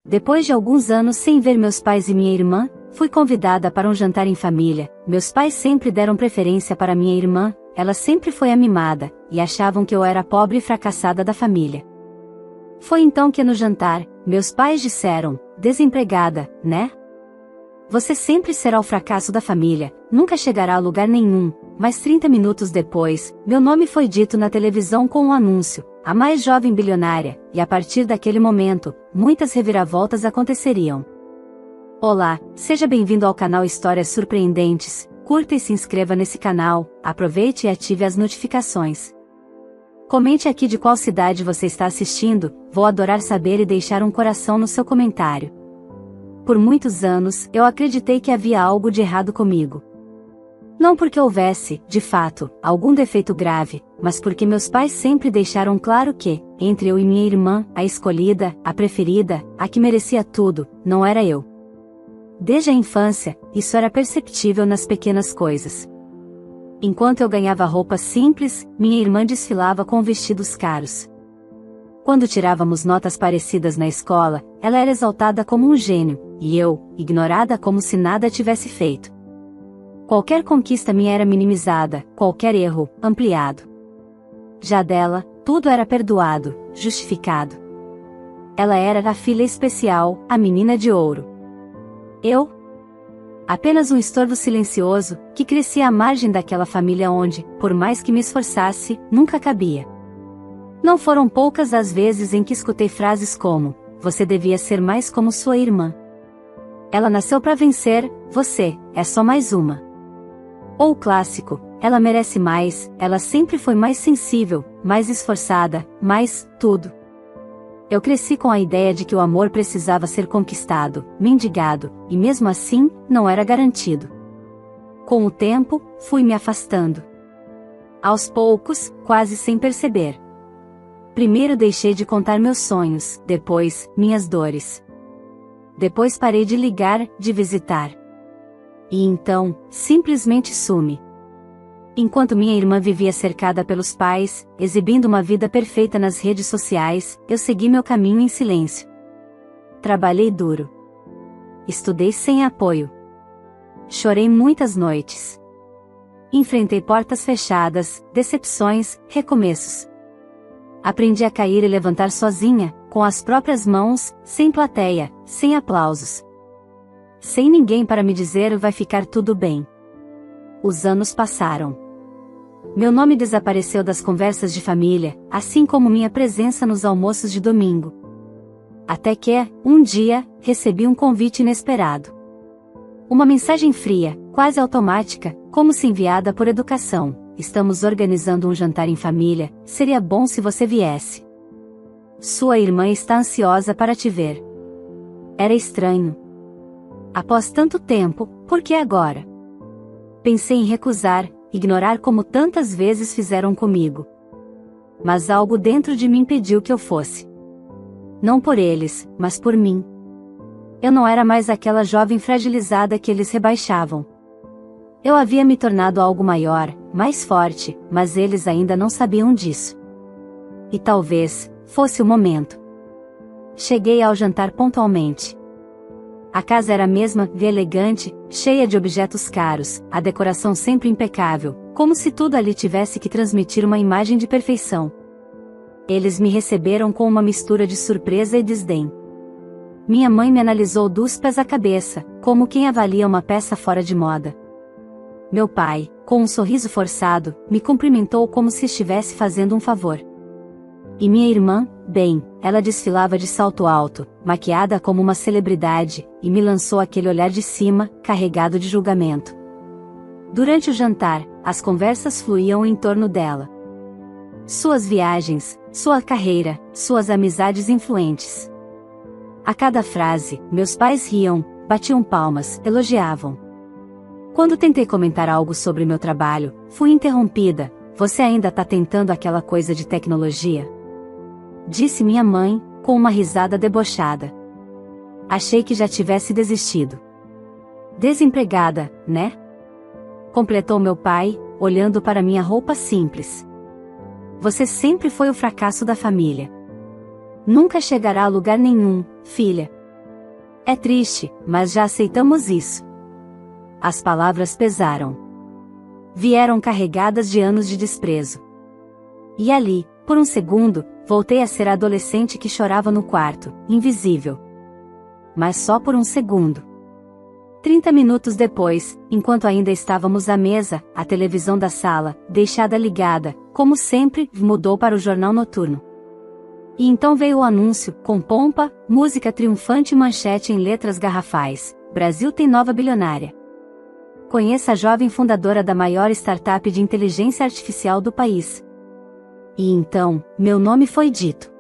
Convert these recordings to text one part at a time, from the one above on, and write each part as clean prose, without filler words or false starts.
Depois de alguns anos sem ver meus pais e minha irmã, fui convidada para um jantar em família. Meus pais sempre deram preferência para minha irmã, ela sempre foi a mimada, e achavam que eu era a pobre e fracassada da família. Foi então que no jantar, meus pais disseram: desempregada, né? Você sempre será o fracasso da família, nunca chegará a lugar nenhum. Mas 30 minutos depois, meu nome foi dito na televisão com um anúncio: a mais jovem bilionária, e a partir daquele momento, muitas reviravoltas aconteceriam. Olá, seja bem-vindo ao canal Histórias Surpreendentes, curta e se inscreva nesse canal, aproveite e ative as notificações. Comente aqui de qual cidade você está assistindo, vou adorar saber e deixar um coração no seu comentário. Por muitos anos, eu acreditei que havia algo de errado comigo. Não porque houvesse, de fato, algum defeito grave, mas porque meus pais sempre deixaram claro que, entre eu e minha irmã, a escolhida, a preferida, a que merecia tudo, não era eu. Desde a infância, isso era perceptível nas pequenas coisas. Enquanto eu ganhava roupas simples, minha irmã desfilava com vestidos caros. Quando tirávamos notas parecidas na escola, ela era exaltada como um gênio, e eu, ignorada como se nada tivesse feito. Qualquer conquista minha era minimizada, qualquer erro, ampliado. Já dela, tudo era perdoado, justificado. Ela era a filha especial, a menina de ouro. Eu? Apenas um estorvo silencioso, que crescia à margem daquela família onde, por mais que me esforçasse, nunca cabia. Não foram poucas as vezes em que escutei frases como: você devia ser mais como sua irmã. Ela nasceu para vencer, você é só mais uma. Ou o clássico: ela merece mais, ela sempre foi mais sensível, mais esforçada, mais tudo. Eu cresci com a ideia de que o amor precisava ser conquistado, mendigado, e mesmo assim, não era garantido. Com o tempo, fui me afastando. Aos poucos, quase sem perceber. Primeiro deixei de contar meus sonhos, depois, minhas dores. Depois parei de ligar, de visitar. E então, simplesmente sumi. Enquanto minha irmã vivia cercada pelos pais, exibindo uma vida perfeita nas redes sociais, eu segui meu caminho em silêncio. Trabalhei duro. Estudei sem apoio. Chorei muitas noites. Enfrentei portas fechadas, decepções, recomeços. Aprendi a cair e levantar sozinha, com as próprias mãos, sem plateia, sem aplausos. Sem ninguém para me dizer vai ficar tudo bem. Os anos passaram. Meu nome desapareceu das conversas de família, assim como minha presença nos almoços de domingo. Até que, um dia, recebi um convite inesperado. Uma mensagem fria, quase automática, como se enviada por educação: estamos organizando um jantar em família, seria bom se você viesse. Sua irmã está ansiosa para te ver. Era estranho. Após tanto tempo, por que agora? Pensei em recusar, ignorar como tantas vezes fizeram comigo. Mas algo dentro de mim impediu que eu fosse. Não por eles, mas por mim. Eu não era mais aquela jovem fragilizada que eles rebaixavam. Eu havia me tornado algo maior, mais forte, mas eles ainda não sabiam disso. E talvez fosse o momento. Cheguei ao jantar pontualmente. A casa era a mesma, elegante, cheia de objetos caros, a decoração sempre impecável, como se tudo ali tivesse que transmitir uma imagem de perfeição. Eles me receberam com uma mistura de surpresa e desdém. Minha mãe me analisou dos pés à cabeça, como quem avalia uma peça fora de moda. Meu pai, com um sorriso forçado, me cumprimentou como se estivesse fazendo um favor. E minha irmã, bem, ela desfilava de salto alto, maquiada como uma celebridade, e me lançou aquele olhar de cima, carregado de julgamento. Durante o jantar, as conversas fluíam em torno dela. Suas viagens, sua carreira, suas amizades influentes. A cada frase, meus pais riam, batiam palmas, elogiavam. Quando tentei comentar algo sobre meu trabalho, fui interrompida: você ainda tá tentando aquela coisa de tecnologia? Disse minha mãe, com uma risada debochada. Achei que já tivesse desistido. Desempregada, né? Completou meu pai, olhando para minha roupa simples. Você sempre foi o fracasso da família. Nunca chegará a lugar nenhum, filha. É triste, mas já aceitamos isso. As palavras pesaram. Vieram carregadas de anos de desprezo. E ali, por um segundo, voltei a ser a adolescente que chorava no quarto, invisível. Mas só por um segundo. 30 minutos depois, enquanto ainda estávamos à mesa, a televisão da sala, deixada ligada, como sempre, mudou para o jornal noturno. E então veio o anúncio, com pompa, música triunfante e manchete em letras garrafais: Brasil tem nova bilionária. Conheça a jovem fundadora da maior startup de inteligência artificial do país. E então, meu nome foi dito.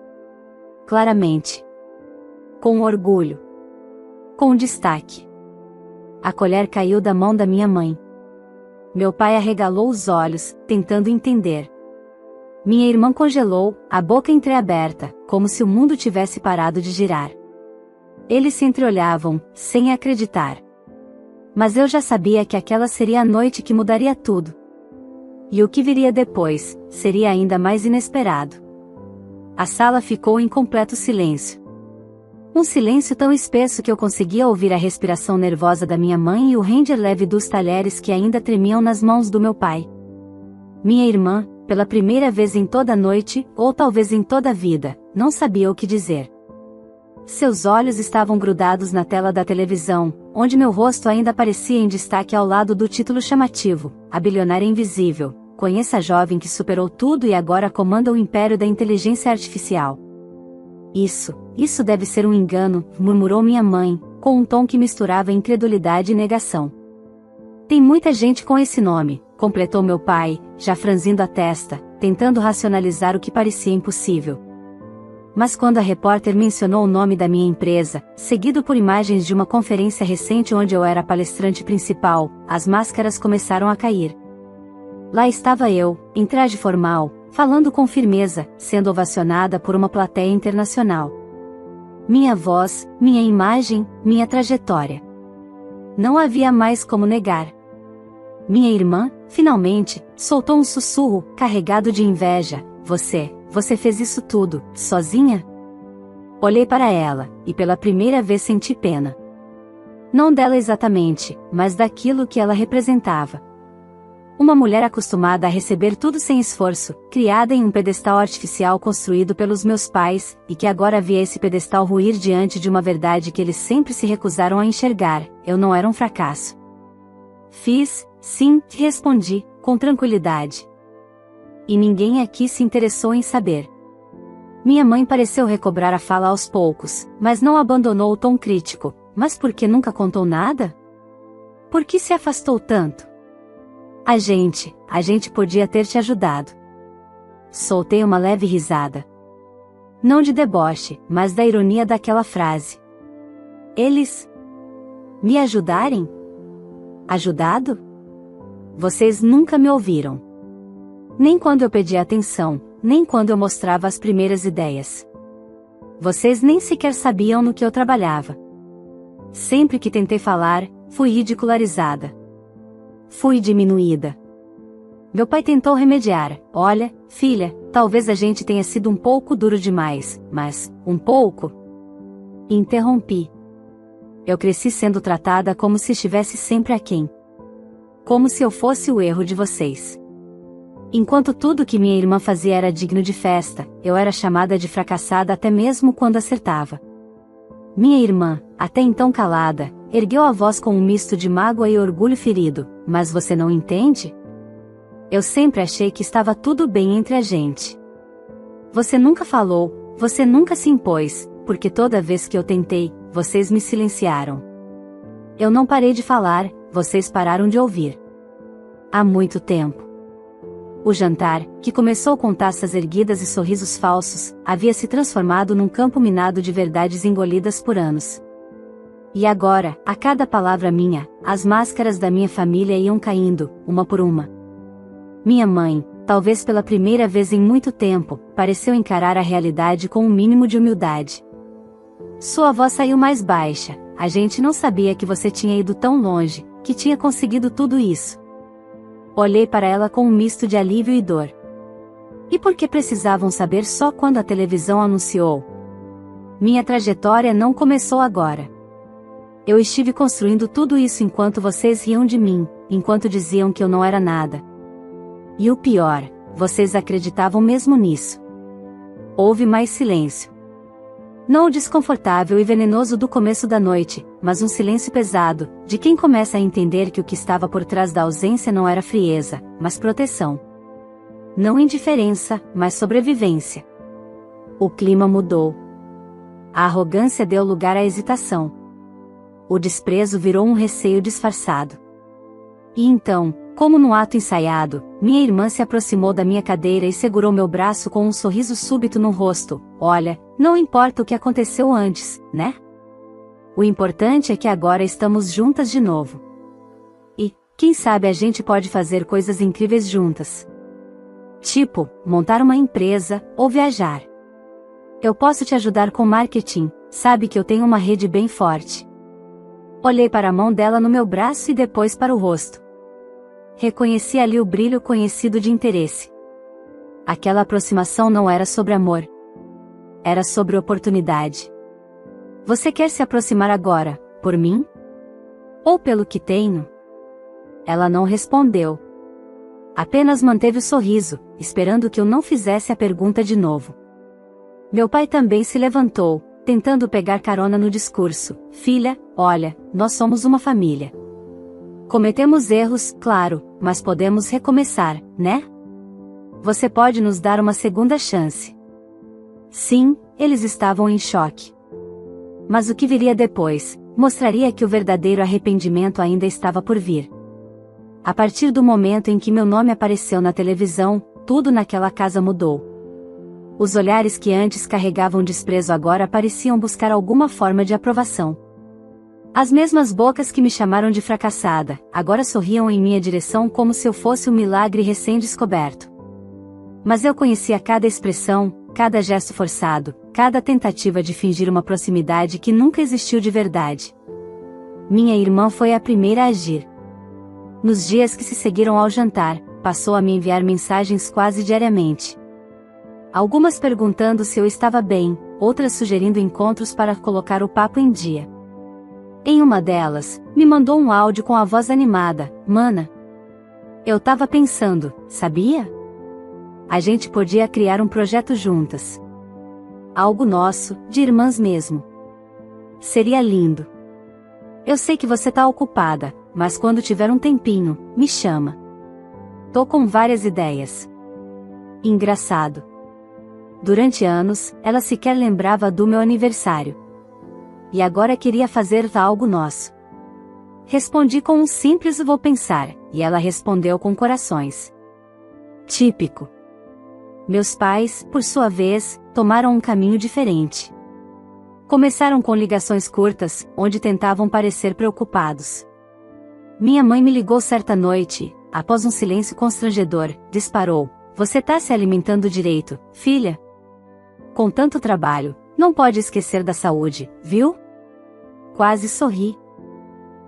Claramente. Com orgulho. Com destaque. A colher caiu da mão da minha mãe. Meu pai arregalou os olhos, tentando entender. Minha irmã congelou, a boca entreaberta, como se o mundo tivesse parado de girar. Eles se entreolhavam, sem acreditar. Mas eu já sabia que aquela seria a noite que mudaria tudo. E o que viria depois, seria ainda mais inesperado. A sala ficou em completo silêncio. Um silêncio tão espesso que eu conseguia ouvir a respiração nervosa da minha mãe e o render leve dos talheres que ainda tremiam nas mãos do meu pai. Minha irmã, pela primeira vez em toda a noite, ou talvez em toda a vida, não sabia o que dizer. Seus olhos estavam grudados na tela da televisão, onde meu rosto ainda aparecia em destaque ao lado do título chamativo: A Bilionária Invisível. Conheça a jovem que superou tudo e agora comanda o império da inteligência artificial. Isso deve ser um engano, murmurou minha mãe, com um tom que misturava incredulidade e negação. Tem muita gente com esse nome, completou meu pai, já franzindo a testa, tentando racionalizar o que parecia impossível. Mas quando a repórter mencionou o nome da minha empresa, seguido por imagens de uma conferência recente onde eu era a palestrante principal, as máscaras começaram a cair. Lá estava eu, em traje formal, falando com firmeza, sendo ovacionada por uma plateia internacional. Minha voz, minha imagem, minha trajetória. Não havia mais como negar. Minha irmã, finalmente, soltou um sussurro, carregado de inveja: Você fez isso tudo, sozinha? Olhei para ela, e pela primeira vez senti pena. Não dela exatamente, mas daquilo que ela representava. Uma mulher acostumada a receber tudo sem esforço, criada em um pedestal artificial construído pelos meus pais, e que agora via esse pedestal ruir diante de uma verdade que eles sempre se recusaram a enxergar: eu não era um fracasso. Fiz, sim, respondi, com tranquilidade. E ninguém aqui se interessou em saber. Minha mãe pareceu recobrar a fala aos poucos, mas não abandonou o tom crítico: mas por que nunca contou nada? Por que se afastou tanto? A gente podia ter te ajudado. Soltei uma leve risada. Não de deboche, mas da ironia daquela frase. Eles me ajudarem? Ajudado? Vocês nunca me ouviram. Nem quando eu pedi atenção, nem quando eu mostrava as primeiras ideias. Vocês nem sequer sabiam no que eu trabalhava. Sempre que tentei falar, fui ridicularizada. Fui diminuída. Meu pai tentou remediar: olha, filha, talvez a gente tenha sido um pouco duro demais, mas, um pouco? Interrompi. Eu cresci sendo tratada como se estivesse sempre aquém. Como se eu fosse o erro de vocês. Enquanto tudo que minha irmã fazia era digno de festa, eu era chamada de fracassada até mesmo quando acertava. Minha irmã, até então calada, ergueu a voz com um misto de mágoa e orgulho ferido: mas você não entende? Eu sempre achei que estava tudo bem entre a gente. Você nunca falou, você nunca se impôs, porque toda vez que eu tentei, vocês me silenciaram. Eu não parei de falar, vocês pararam de ouvir. Há muito tempo. O jantar, que começou com taças erguidas e sorrisos falsos, havia se transformado num campo minado de verdades engolidas por anos. E agora, a cada palavra minha, as máscaras da minha família iam caindo, uma por uma. Minha mãe, talvez pela primeira vez em muito tempo, pareceu encarar a realidade com um mínimo de humildade. Sua voz saiu mais baixa: a gente não sabia que você tinha ido tão longe, que tinha conseguido tudo isso. Olhei para ela com um misto de alívio e dor. E por que precisavam saber só quando a televisão anunciou? Minha trajetória não começou agora. Eu estive construindo tudo isso enquanto vocês riam de mim, enquanto diziam que eu não era nada. E o pior, vocês acreditavam mesmo nisso. Houve mais silêncio. Não o desconfortável e venenoso do começo da noite, mas um silêncio pesado, de quem começa a entender que o que estava por trás da ausência não era frieza, mas proteção. Não indiferença, mas sobrevivência. O clima mudou. A arrogância deu lugar à hesitação. O desprezo virou um receio disfarçado. E então, como num ato ensaiado, minha irmã se aproximou da minha cadeira e segurou meu braço com um sorriso súbito no rosto. Olha, não importa o que aconteceu antes, né? O importante é que agora estamos juntas de novo. E, quem sabe a gente pode fazer coisas incríveis juntas. Tipo, montar uma empresa, ou viajar. Eu posso te ajudar com marketing, sabe que eu tenho uma rede bem forte. Olhei para a mão dela no meu braço e depois para o rosto. Reconheci ali o brilho conhecido de interesse. Aquela aproximação não era sobre amor. Era sobre oportunidade. Você quer se aproximar agora, por mim? Ou pelo que tenho? Ela não respondeu. Apenas manteve o sorriso, esperando que eu não fizesse a pergunta de novo. Meu pai também se levantou, tentando pegar carona no discurso. Filha, olha, nós somos uma família. Cometemos erros, claro, mas podemos recomeçar, né? Você pode nos dar uma segunda chance. Sim, eles estavam em choque. Mas o que viria depois, mostraria que o verdadeiro arrependimento ainda estava por vir. A partir do momento em que meu nome apareceu na televisão, tudo naquela casa mudou. Os olhares que antes carregavam desprezo agora pareciam buscar alguma forma de aprovação. As mesmas bocas que me chamaram de fracassada, agora sorriam em minha direção como se eu fosse um milagre recém-descoberto. Mas eu conhecia cada expressão, cada gesto forçado, cada tentativa de fingir uma proximidade que nunca existiu de verdade. Minha irmã foi a primeira a agir. Nos dias que se seguiram ao jantar, passou a me enviar mensagens quase diariamente. Algumas perguntando se eu estava bem, outras sugerindo encontros para colocar o papo em dia. Em uma delas, me mandou um áudio com a voz animada. Mana, eu tava pensando, sabia? A gente podia criar um projeto juntas. Algo nosso, de irmãs mesmo. Seria lindo. Eu sei que você tá ocupada, mas quando tiver um tempinho, me chama. Tô com várias ideias. Engraçado. Durante anos, ela sequer lembrava do meu aniversário. E agora queria fazer algo nosso. Respondi com um simples vou pensar, e ela respondeu com corações. Típico. Meus pais, por sua vez, tomaram um caminho diferente. Começaram com ligações curtas, onde tentavam parecer preocupados. Minha mãe me ligou certa noite, após um silêncio constrangedor, disparou. Você tá se alimentando direito, filha? Com tanto trabalho, não pode esquecer da saúde, viu? Quase sorri.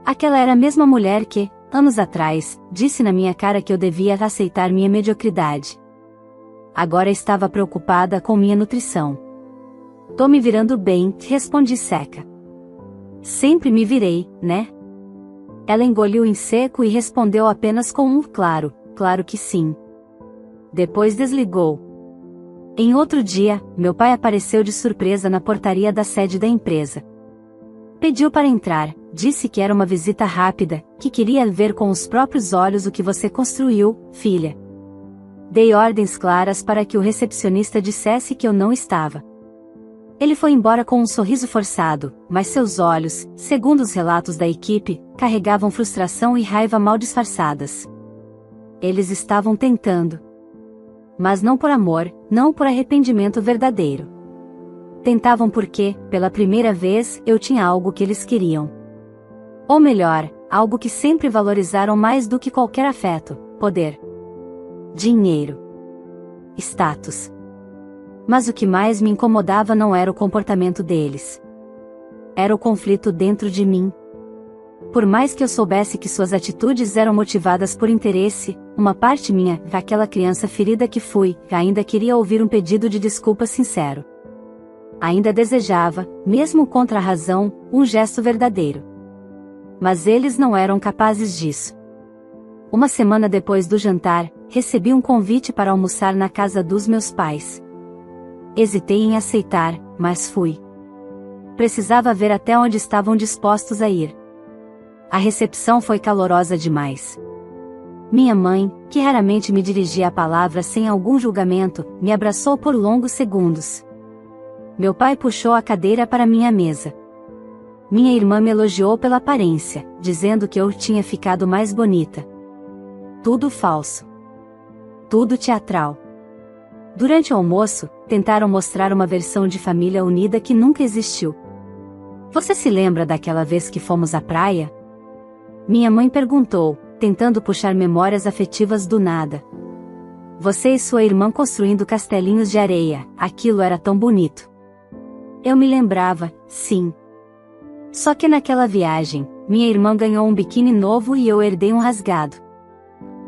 Aquela era a mesma mulher que, anos atrás, disse na minha cara que eu devia aceitar minha mediocridade. Agora estava preocupada com minha nutrição. Tô me virando bem, respondi seca. Sempre me virei, né? Ela engoliu em seco e respondeu apenas com um claro, claro que sim. Depois desligou. Em outro dia, meu pai apareceu de surpresa na portaria da sede da empresa. Pediu para entrar, disse que era uma visita rápida, que queria ver com os próprios olhos o que você construiu, filha. Dei ordens claras para que o recepcionista dissesse que eu não estava. Ele foi embora com um sorriso forçado, mas seus olhos, segundo os relatos da equipe, carregavam frustração e raiva mal disfarçadas. Eles estavam tentando. Mas não por amor, não por arrependimento verdadeiro. Tentavam porque, pela primeira vez, eu tinha algo que eles queriam. Ou melhor, algo que sempre valorizaram mais do que qualquer afeto: poder. Dinheiro. Status. Mas o que mais me incomodava não era o comportamento deles. Era o conflito dentro de mim. Por mais que eu soubesse que suas atitudes eram motivadas por interesse, uma parte minha, aquela criança ferida que fui, ainda queria ouvir um pedido de desculpa sincero. Ainda desejava, mesmo contra a razão, um gesto verdadeiro. Mas eles não eram capazes disso. Uma semana depois do jantar, recebi um convite para almoçar na casa dos meus pais. Hesitei em aceitar, mas fui. Precisava ver até onde estavam dispostos a ir. A recepção foi calorosa demais. Minha mãe, que raramente me dirigia a palavra sem algum julgamento, me abraçou por longos segundos. Meu pai puxou a cadeira para minha mesa. Minha irmã me elogiou pela aparência, dizendo que eu tinha ficado mais bonita. Tudo falso. Tudo teatral. Durante o almoço, tentaram mostrar uma versão de família unida que nunca existiu. Você se lembra daquela vez que fomos à praia? Minha mãe perguntou, tentando puxar memórias afetivas do nada. Você e sua irmã construindo castelinhos de areia, aquilo era tão bonito. Eu me lembrava, sim. Só que naquela viagem, minha irmã ganhou um biquíni novo e eu herdei um rasgado.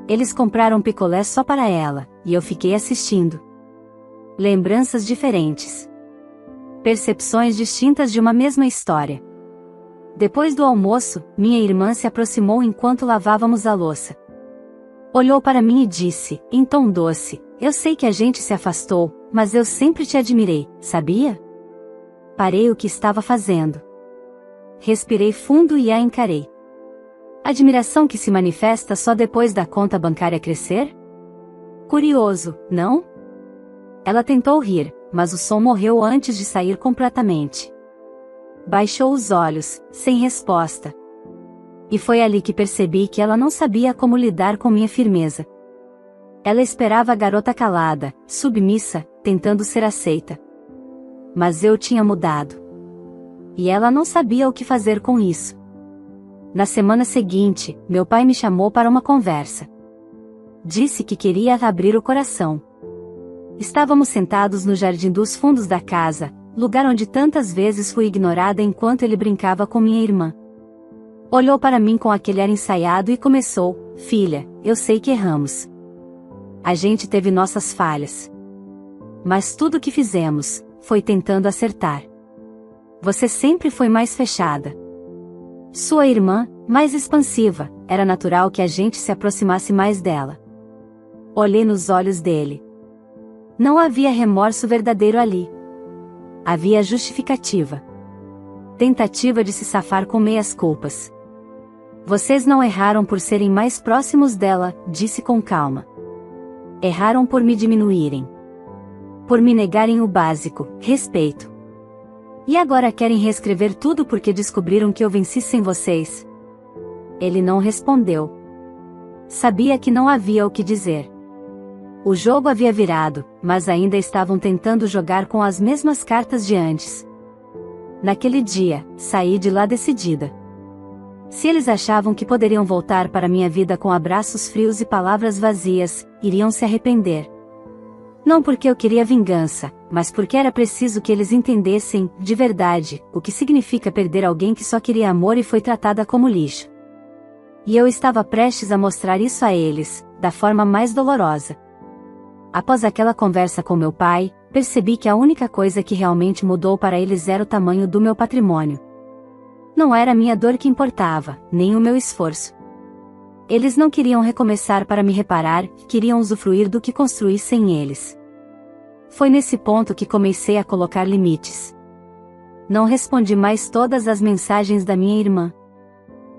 Eles compraram picolé só para ela, e eu fiquei assistindo. Lembranças diferentes. Percepções distintas de uma mesma história. Depois do almoço, minha irmã se aproximou enquanto lavávamos a louça. Olhou para mim e disse, em tom doce, eu sei que a gente se afastou, mas eu sempre te admirei, sabia? Parei o que estava fazendo. Respirei fundo e a encarei. Admiração que se manifesta só depois da conta bancária crescer? Curioso, não? Ela tentou rir, mas o som morreu antes de sair completamente. Baixou os olhos, sem resposta. E foi ali que percebi que ela não sabia como lidar com minha firmeza. Ela esperava a garota calada, submissa, tentando ser aceita. Mas eu tinha mudado. E ela não sabia o que fazer com isso. Na semana seguinte, meu pai me chamou para uma conversa. Disse que queria abrir o coração. Estávamos sentados no jardim dos fundos da casa, lugar onde tantas vezes fui ignorada enquanto ele brincava com minha irmã. Olhou para mim com aquele ar ensaiado e começou, filha, eu sei que erramos. A gente teve nossas falhas. Mas tudo o que fizemos, foi tentando acertar. Você sempre foi mais fechada. Sua irmã, mais expansiva, era natural que a gente se aproximasse mais dela. Olhei nos olhos dele. Não havia remorso verdadeiro ali. Havia justificativa. Tentativa de se safar com meias culpas. Vocês não erraram por serem mais próximos dela, disse com calma. Erraram por me diminuírem. Por me negarem o básico, respeito. E agora querem reescrever tudo porque descobriram que eu venci sem vocês? Ele não respondeu. Sabia que não havia o que dizer. O jogo havia virado, mas ainda estavam tentando jogar com as mesmas cartas de antes. Naquele dia, saí de lá decidida. Se eles achavam que poderiam voltar para minha vida com abraços frios e palavras vazias, iriam se arrepender. Não porque eu queria vingança, mas porque era preciso que eles entendessem, de verdade, o que significa perder alguém que só queria amor e foi tratada como lixo. E eu estava prestes a mostrar isso a eles, da forma mais dolorosa. Após aquela conversa com meu pai, percebi que a única coisa que realmente mudou para eles era o tamanho do meu patrimônio. Não era a minha dor que importava, nem o meu esforço. Eles não queriam recomeçar para me reparar, queriam usufruir do que construí sem eles. Foi nesse ponto que comecei a colocar limites. Não respondi mais todas as mensagens da minha irmã.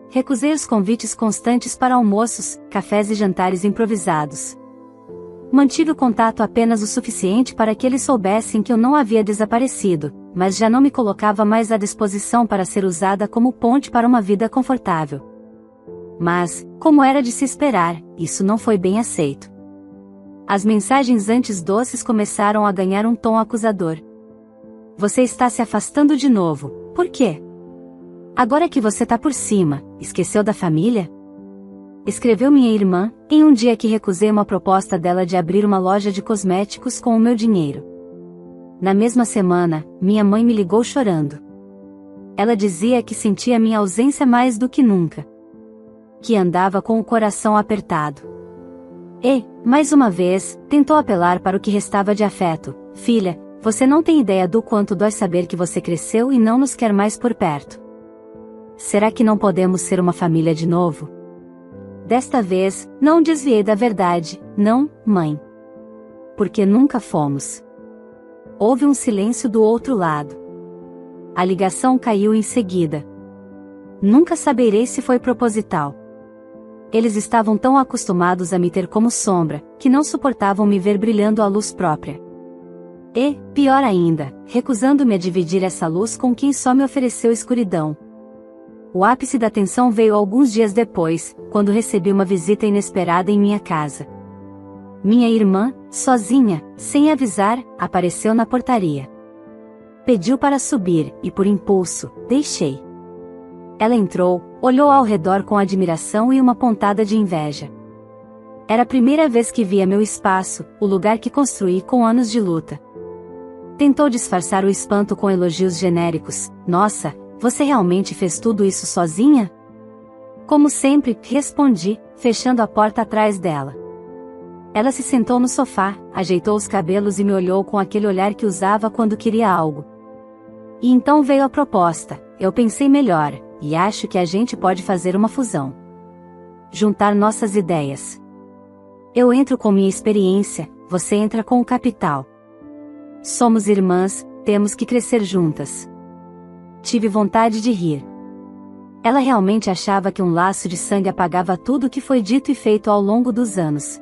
Recusei os convites constantes para almoços, cafés e jantares improvisados. Mantive o contato apenas o suficiente para que eles soubessem que eu não havia desaparecido, mas já não me colocava mais à disposição para ser usada como ponte para uma vida confortável. Mas, como era de se esperar, isso não foi bem aceito. As mensagens antes doces começaram a ganhar um tom acusador. Você está se afastando de novo, por quê? Agora que você tá por cima, esqueceu da família? Escreveu minha irmã, em um dia que recusei uma proposta dela de abrir uma loja de cosméticos com o meu dinheiro. Na mesma semana, minha mãe me ligou chorando. Ela dizia que sentia minha ausência mais do que nunca. Que andava com o coração apertado. E, mais uma vez, tentou apelar para o que restava de afeto. Filha, você não tem ideia do quanto dói saber que você cresceu e não nos quer mais por perto. será que não podemos ser uma família de novo? Desta vez, não desviei da verdade, não, mãe. Porque nunca fomos. Houve um silêncio do outro lado. A ligação caiu em seguida. Nunca saberei se foi proposital. Eles estavam tão acostumados a me ter como sombra, que não suportavam me ver brilhando à luz própria. E, pior ainda, recusando-me a dividir essa luz com quem só me ofereceu escuridão. O ápice da tensão veio alguns dias depois, quando recebi uma visita inesperada em minha casa. Minha irmã, sozinha, sem avisar, apareceu na portaria. Pediu para subir, e por impulso, deixei. Ela entrou, olhou ao redor com admiração e uma pontada de inveja. Era a primeira vez que via meu espaço, o lugar que construí com anos de luta. Tentou disfarçar o espanto com elogios genéricos. Nossa, você realmente fez tudo isso sozinha? Como sempre, respondi, fechando a porta atrás dela. Ela se sentou no sofá, ajeitou os cabelos e me olhou com aquele olhar que usava quando queria algo. E então veio a proposta. Eu pensei melhor, e acho que a gente pode fazer uma fusão. Juntar nossas ideias. Eu entro com minha experiência, você entra com o capital. Somos irmãs, temos que crescer juntas. Tive vontade de rir. Ela realmente achava que um laço de sangue apagava tudo o que foi dito e feito ao longo dos anos.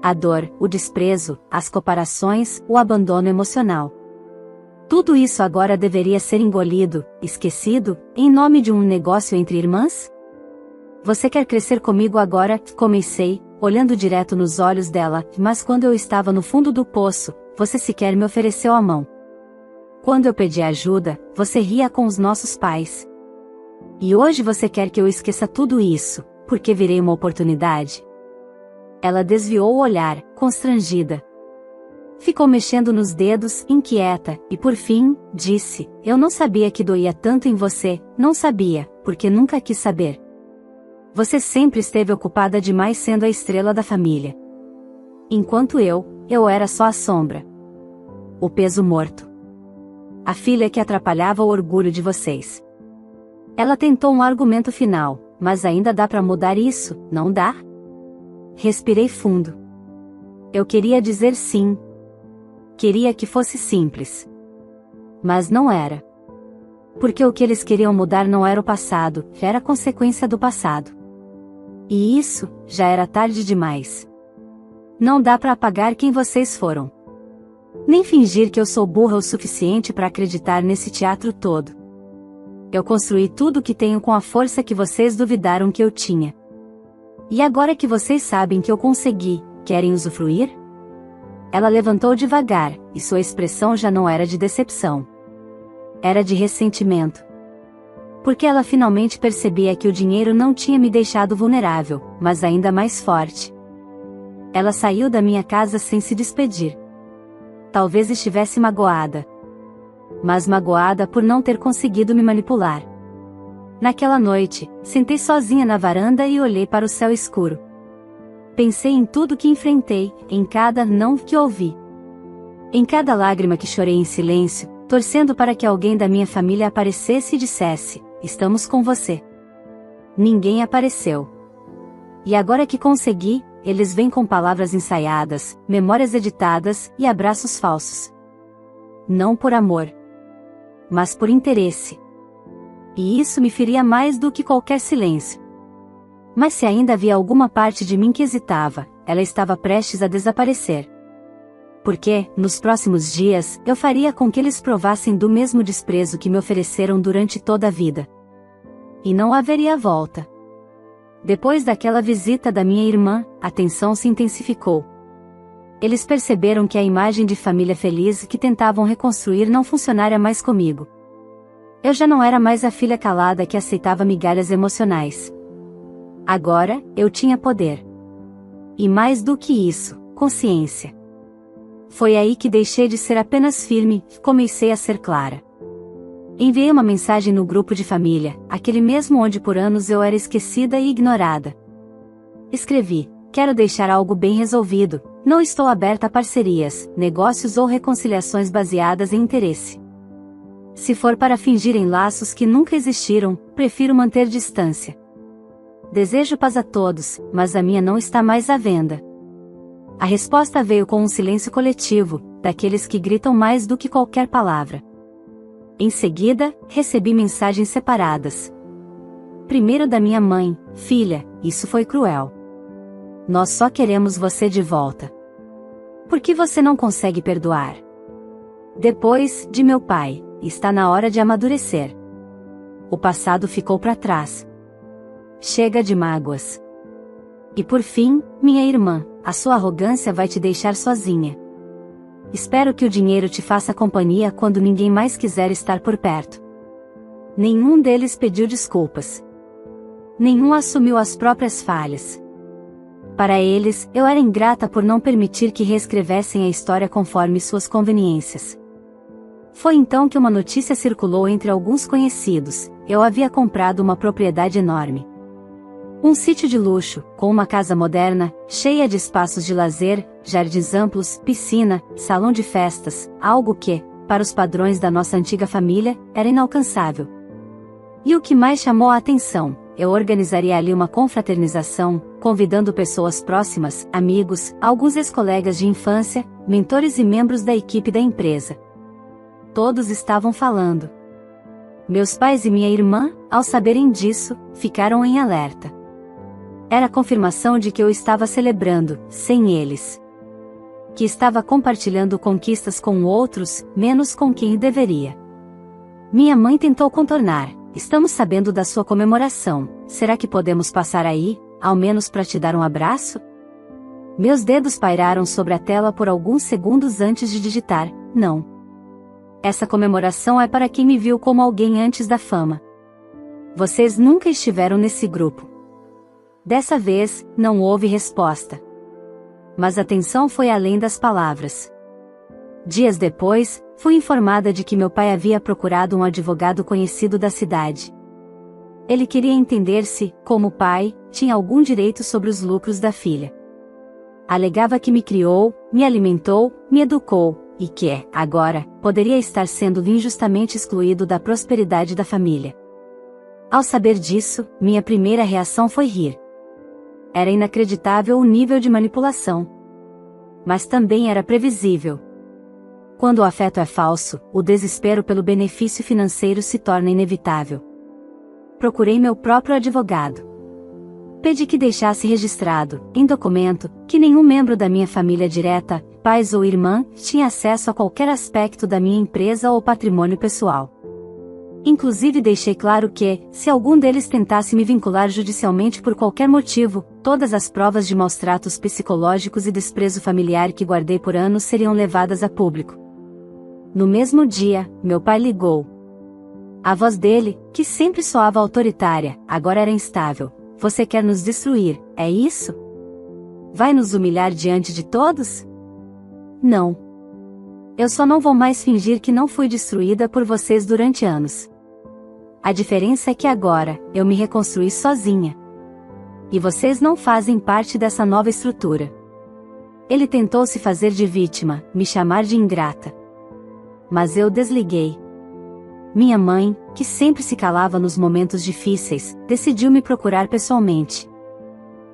A dor, o desprezo, as comparações, o abandono emocional. Tudo isso agora deveria ser engolido, esquecido, em nome de um negócio entre irmãs? Você quer crescer comigo agora? Comecei, olhando direto nos olhos dela, mas quando eu estava no fundo do poço, você sequer me ofereceu a mão. Quando eu pedi ajuda, você ria com os nossos pais. E hoje você quer que eu esqueça tudo isso, porque virei uma oportunidade? Ela desviou o olhar, constrangida. Ficou mexendo nos dedos, inquieta, e por fim, disse, eu não sabia que doía tanto em você, não sabia, porque nunca quis saber. Você sempre esteve ocupada demais sendo a estrela da família. Enquanto eu era só a sombra. O peso morto. A filha que atrapalhava o orgulho de vocês. Ela tentou um argumento final, mas ainda dá para mudar isso, não dá? Respirei fundo. Eu queria dizer sim. Queria que fosse simples. Mas não era. Porque o que eles queriam mudar não era o passado, era a consequência do passado. E isso, já era tarde demais. Não dá para apagar quem vocês foram. Nem fingir que eu sou burra o suficiente para acreditar nesse teatro todo. Eu construí tudo o que tenho com a força que vocês duvidaram que eu tinha. E agora que vocês sabem que eu consegui, querem usufruir? Ela levantou devagar, e sua expressão já não era de decepção. Era de ressentimento. Porque ela finalmente percebia que o dinheiro não tinha me deixado vulnerável, mas ainda mais forte. Ela saiu da minha casa sem se despedir. Talvez estivesse magoada. Mas magoada por não ter conseguido me manipular. Naquela noite, sentei sozinha na varanda e olhei para o céu escuro. Pensei em tudo que enfrentei, em cada não que ouvi. Em cada lágrima que chorei em silêncio, torcendo para que alguém da minha família aparecesse e dissesse, estamos com você. Ninguém apareceu. E agora que consegui, eles vêm com palavras ensaiadas, memórias editadas e abraços falsos. Não por amor, mas por interesse. E isso me feria mais do que qualquer silêncio. Mas se ainda havia alguma parte de mim que hesitava, ela estava prestes a desaparecer. Porque, nos próximos dias, eu faria com que eles provassem do mesmo desprezo que me ofereceram durante toda a vida. E não haveria volta. Depois daquela visita da minha irmã, a tensão se intensificou. Eles perceberam que a imagem de família feliz que tentavam reconstruir não funcionaria mais comigo. Eu já não era mais a filha calada que aceitava migalhas emocionais. Agora, eu tinha poder. E mais do que isso, consciência. Foi aí que deixei de ser apenas firme, comecei a ser clara. Enviei uma mensagem no grupo de família, aquele mesmo onde por anos eu era esquecida e ignorada. Escrevi, quero deixar algo bem resolvido, não estou aberta a parcerias, negócios ou reconciliações baseadas em interesse. Se for para fingirem laços que nunca existiram, prefiro manter distância. Desejo paz a todos, mas a minha não está mais à venda. A resposta veio com um silêncio coletivo, daqueles que gritam mais do que qualquer palavra. Em seguida, recebi mensagens separadas. Primeiro da minha mãe: filha, isso foi cruel. Nós só queremos você de volta. Por que você não consegue perdoar? Depois, de meu pai: está na hora de amadurecer. O passado ficou para trás. Chega de mágoas. E por fim, minha irmã: a sua arrogância vai te deixar sozinha. Espero que o dinheiro te faça companhia quando ninguém mais quiser estar por perto. Nenhum deles pediu desculpas. Nenhum assumiu as próprias falhas. Para eles, eu era ingrata por não permitir que reescrevessem a história conforme suas conveniências. Foi então que uma notícia circulou entre alguns conhecidos: eu havia comprado uma propriedade enorme. Um sítio de luxo, com uma casa moderna, cheia de espaços de lazer, jardins amplos, piscina, salão de festas, algo que, para os padrões da nossa antiga família, era inalcançável. E o que mais chamou a atenção: eu organizaria ali uma confraternização, convidando pessoas próximas, amigos, alguns ex-colegas de infância, mentores e membros da equipe da empresa. Todos estavam falando. Meus pais e minha irmã, ao saberem disso, ficaram em alerta. Era a confirmação de que eu estava celebrando, sem eles. Que estava compartilhando conquistas com outros, menos com quem deveria. Minha mãe tentou contornar: estamos sabendo da sua comemoração, será que podemos passar aí, ao menos para te dar um abraço? Meus dedos pairaram sobre a tela por alguns segundos antes de digitar: não. Essa comemoração é para quem me viu como alguém antes da fama. Vocês nunca estiveram nesse grupo. Dessa vez, não houve resposta. Mas a tensão foi além das palavras. Dias depois, fui informada de que meu pai havia procurado um advogado conhecido da cidade. Ele queria entender se, como pai, tinha algum direito sobre os lucros da filha. Alegava que me criou, me alimentou, me educou, e que, agora, poderia estar sendo injustamente excluído da prosperidade da família. Ao saber disso, minha primeira reação foi rir. Era inacreditável o nível de manipulação. Mas também era previsível. Quando o afeto é falso, o desespero pelo benefício financeiro se torna inevitável. Procurei meu próprio advogado. Pedi que deixasse registrado, em documento, que nenhum membro da minha família direta, pais ou irmã, tinha acesso a qualquer aspecto da minha empresa ou patrimônio pessoal. Inclusive deixei claro que, se algum deles tentasse me vincular judicialmente por qualquer motivo, todas as provas de maus-tratos psicológicos e desprezo familiar que guardei por anos seriam levadas a público. No mesmo dia, meu pai ligou. A voz dele, que sempre soava autoritária, agora era instável. Você quer nos destruir, é isso? Vai nos humilhar diante de todos? Não. Eu só não vou mais fingir que não fui destruída por vocês durante anos. A diferença é que agora, eu me reconstruí sozinha. E vocês não fazem parte dessa nova estrutura. Ele tentou se fazer de vítima, me chamar de ingrata. Mas eu desliguei. Minha mãe, que sempre se calava nos momentos difíceis, decidiu me procurar pessoalmente.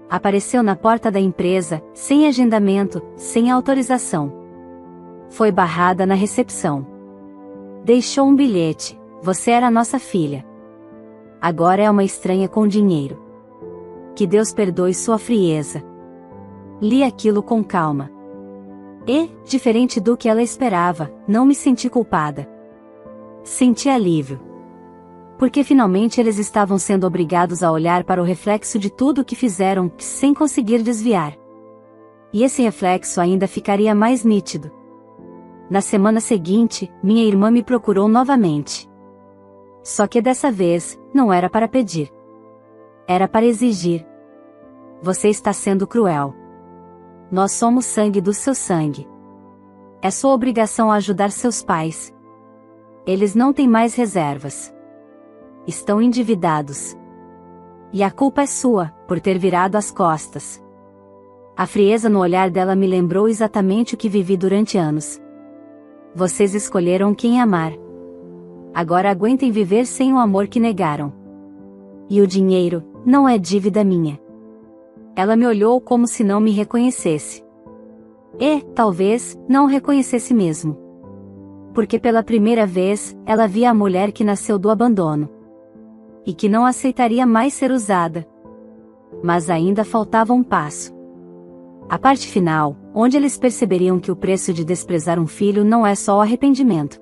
Apareceu na porta da empresa, sem agendamento, sem autorização. Foi barrada na recepção. Deixou um bilhete: você era nossa filha. Agora é uma estranha com dinheiro. Que Deus perdoe sua frieza. Li aquilo com calma. E, diferente do que ela esperava, não me senti culpada. Senti alívio. Porque finalmente eles estavam sendo obrigados a olhar para o reflexo de tudo o que fizeram, sem conseguir desviar. E esse reflexo ainda ficaria mais nítido. Na semana seguinte, minha irmã me procurou novamente. Só que dessa vez, não era para pedir. Era para exigir. Você está sendo cruel. Nós somos sangue do seu sangue. É sua obrigação ajudar seus pais. Eles não têm mais reservas. Estão endividados. E a culpa é sua, por ter virado as costas. A frieza no olhar dela me lembrou exatamente o que vivi durante anos. Vocês escolheram quem amar. agora aguentem viver sem o amor que negaram. E o dinheiro, não é dívida minha. Ela me olhou como se não me reconhecesse. E, talvez, não o reconhecesse mesmo. Porque pela primeira vez, ela via a mulher que nasceu do abandono. E que não aceitaria mais ser usada. Mas ainda faltava um passo. A parte final, onde eles perceberiam que o preço de desprezar um filho não é só o arrependimento.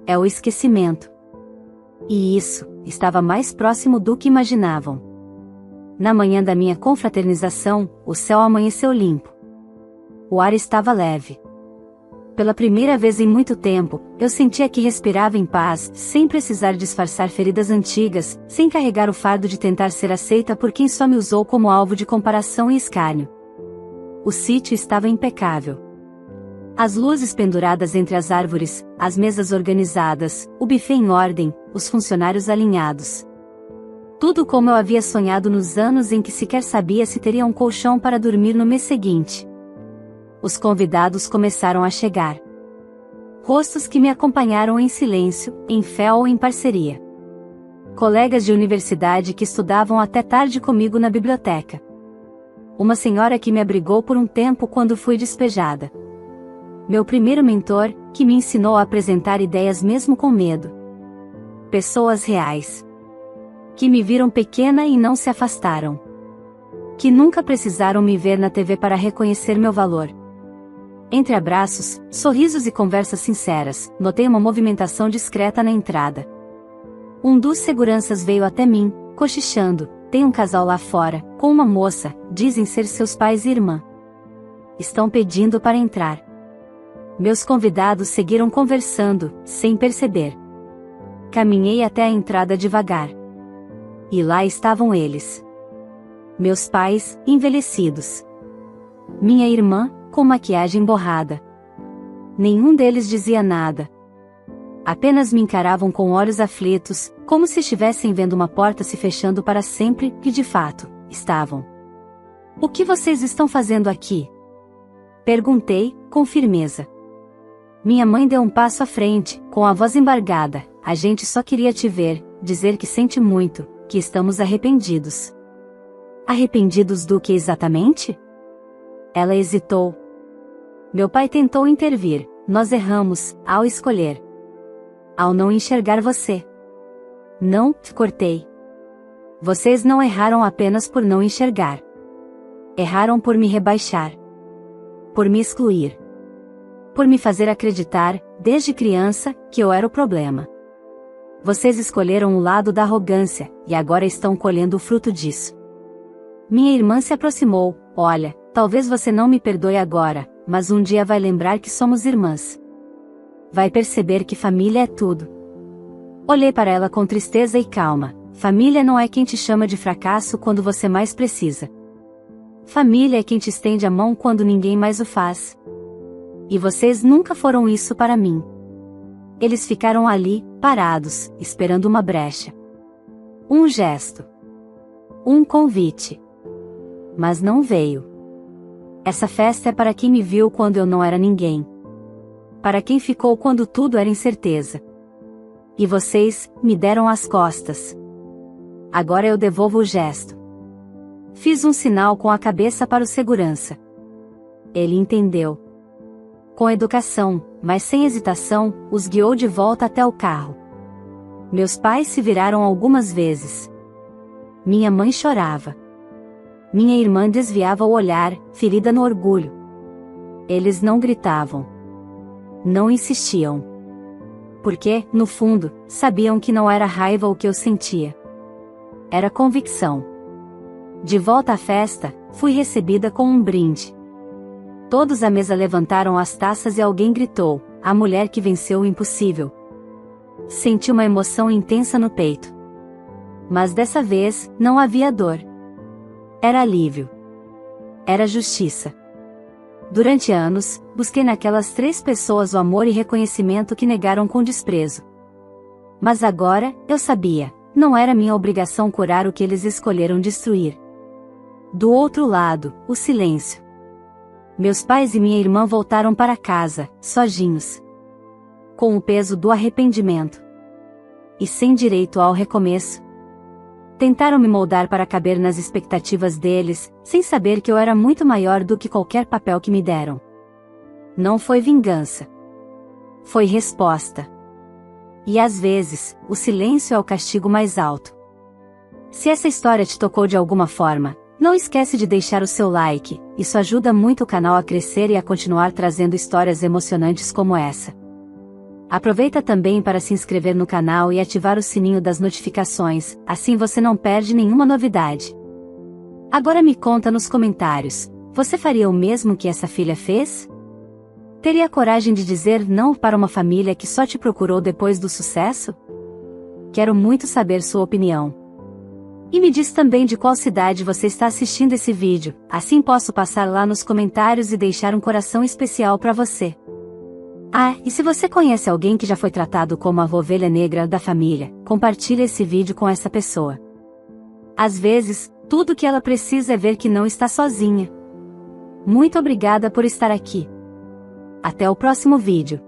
É o esquecimento. E isso, estava mais próximo do que imaginavam. Na manhã da minha confraternização, o céu amanheceu limpo. O ar estava leve. Pela primeira vez em muito tempo, eu sentia que respirava em paz, sem precisar disfarçar feridas antigas, sem carregar o fardo de tentar ser aceita por quem só me usou como alvo de comparação e escárnio. O sítio estava impecável. As luzes penduradas entre as árvores, as mesas organizadas, o buffet em ordem, os funcionários alinhados. Tudo como eu havia sonhado nos anos em que sequer sabia se teria um colchão para dormir no mês seguinte. Os convidados começaram a chegar. Rostos que me acompanharam em silêncio, em fé ou em parceria. Colegas de universidade que estudavam até tarde comigo na biblioteca. Uma senhora que me abrigou por um tempo quando fui despejada. Meu primeiro mentor, que me ensinou a apresentar ideias mesmo com medo. Pessoas reais. Que me viram pequena e não se afastaram. Que nunca precisaram me ver na TV para reconhecer meu valor. Entre abraços, sorrisos e conversas sinceras, notei uma movimentação discreta na entrada. Um dos seguranças veio até mim, cochichando. Tem um casal lá fora, com uma moça, dizem ser seus pais e irmã. Estão pedindo para entrar. Meus convidados seguiram conversando, sem perceber. Caminhei até a entrada devagar. E lá estavam eles. Meus pais, envelhecidos. Minha irmã, com maquiagem borrada. Nenhum deles dizia nada. Apenas me encaravam com olhos aflitos, como se estivessem vendo uma porta se fechando para sempre, e de fato, estavam. O que vocês estão fazendo aqui? Perguntei, com firmeza. Minha mãe deu um passo à frente, com a voz embargada. A gente só queria te ver, dizer que sente muito, que estamos arrependidos. Arrependidos do que exatamente? Ela hesitou. Meu pai tentou intervir. Nós erramos, ao escolher. Ao não enxergar você. Não, cortei. Vocês não erraram apenas por não enxergar. Erraram por me rebaixar. Por me excluir. Por me fazer acreditar, desde criança, que eu era o problema. Vocês escolheram o lado da arrogância, e agora estão colhendo o fruto disso. Minha irmã se aproximou. Olha, talvez você não me perdoe agora, mas um dia vai lembrar que somos irmãs. Vai perceber que família é tudo. Olhei para ela com tristeza e calma. Família não é quem te chama de fracasso quando você mais precisa. Família é quem te estende a mão quando ninguém mais o faz. E vocês nunca foram isso para mim. Eles ficaram ali, parados, esperando uma brecha. Um gesto. Um convite. Mas não veio. Essa festa é para quem me viu quando eu não era ninguém. Para quem ficou quando tudo era incerteza. E vocês, me deram as costas. Agora eu devolvo o gesto. Fiz um sinal com a cabeça para o segurança. Ele entendeu. Com educação, mas sem hesitação, os guiou de volta até o carro. Meus pais se viraram algumas vezes. Minha mãe chorava. Minha irmã desviava o olhar, ferida no orgulho. Eles não gritavam. Não insistiam. Porque, no fundo, sabiam que não era raiva o que eu sentia. Era convicção. De volta à festa, fui recebida com um brinde. Todos à mesa levantaram as taças e alguém gritou, a mulher que venceu o impossível. Senti uma emoção intensa no peito. Mas dessa vez, não havia dor. Era alívio. Era justiça. Durante anos, busquei naquelas 3 pessoas o amor e reconhecimento que negaram com desprezo. Mas agora, eu sabia, não era minha obrigação curar o que eles escolheram destruir. Do outro lado, o silêncio. Meus pais e minha irmã voltaram para casa, sozinhos. Com o peso do arrependimento. e sem direito ao recomeço. Tentaram me moldar para caber nas expectativas deles, sem saber que eu era muito maior do que qualquer papel que me deram. Não foi vingança. Foi resposta. E às vezes, o silêncio é o castigo mais alto. Se essa história te tocou de alguma forma, não esquece de deixar o seu like, isso ajuda muito o canal a crescer e a continuar trazendo histórias emocionantes como essa. Aproveita também para se inscrever no canal e ativar o sininho das notificações, assim você não perde nenhuma novidade. Agora me conta nos comentários, você faria o mesmo que essa filha fez? Teria coragem de dizer não para uma família que só te procurou depois do sucesso? Quero muito saber sua opinião. E me diz também de qual cidade você está assistindo esse vídeo, assim posso passar lá nos comentários e deixar um coração especial para você. Ah, e se você conhece alguém que já foi tratado como a ovelha negra da família, compartilhe esse vídeo com essa pessoa. Às vezes, tudo que ela precisa é ver que não está sozinha. Muito obrigada por estar aqui. Até o próximo vídeo.